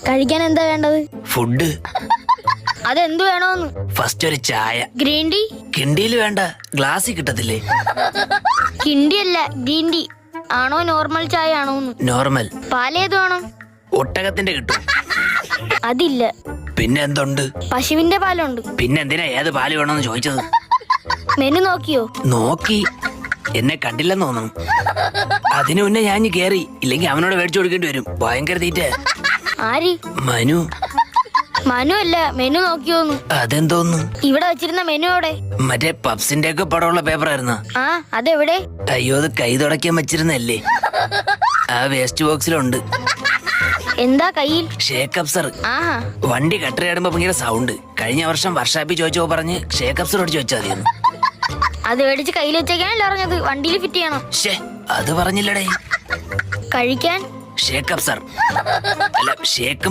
കഴിക്കാൻ എന്താ വേണ്ടത്? ഫുഡ്. അതെന്ത് വേണോന്ന്? ഫസ്റ്റ് ഒരു ചായ. Green tea? കിണ്ടിയിൽ വേണ്ട, ഗ്ലാസ്സിൽ കിട്ടത്തില്ലേ? കിണ്ടി അല്ല, ഗ്രീൻ ടീ ആണോ നോർമൽ ചായ ആണോന്ന്? നോർമൽ. പാലേത് വേണം? ഒട്ടകത്തിന്റെ കിട്ടും. അതില്ല. പിന്നെ എന്തുണ്ട്? പശുവിന്റെ പാലുണ്ട്. പിന്നെ എന്തിനാ ഏത് പാല് വേണമെന്ന് ചോദിച്ചത്? മെനു നോക്കിയോ? നോക്കി. എന്നെ കണ്ടില്ലെന്ന് തോന്നുന്നു. അതിനു മുന്നേ ഞാൻ കേറി, ഇല്ലെങ്കിൽ അവനോട് മേടിച്ചു കൊടുക്കേണ്ടി വരും. ഭയങ്കര തീറ്റ. ആര്? മനു. മനു അല്ല, മെനു നോക്കിയോന്ന്. അതെന്തോന്നു? ഇവിടെ വെച്ചിരുന്ന മെനു എവിടെ? മറ്റേ പപ്സിന്റെ ഒക്കെ പടമുള്ള പേപ്പർ ആയിരുന്ന. ആ, അതെവിടെ? അയ്യോ, അത് കൈ തുടയ്ക്കാൻ വെച്ചിരുന്നല്ലേ. ആ വേസ്റ്റ് ബോക്സിലുണ്ട്. എന്താ കയ്യിൽ? ഷേക്ക് അപ്സർ. ആഹാ. വണ്ടി കട്ടറിയാടുമ്പോ ഭയങ്കര സൗണ്ട്. കഴിഞ്ഞ വർഷം വർഷാപ്പിൽ ചോദിച്ചോ പറഞ്ഞ് ഷേക്ക് അപ്സർ അടിച്ചു വെച്ചാൽ മതിയെന്ന്. അത് മേടിച്ച് കയ്യിൽ വെച്ചേക്കാനല്ല പറഞ്ഞത്, വണ്ടിയിൽ ഫിറ്റ് ചെയ്യണം. ഷേ, അത് പറഞ്ഞില്ലടേ. കഴിക്കാൻ? ഷേക്ക് അപ്സർ അല്ല, ഷേക്കും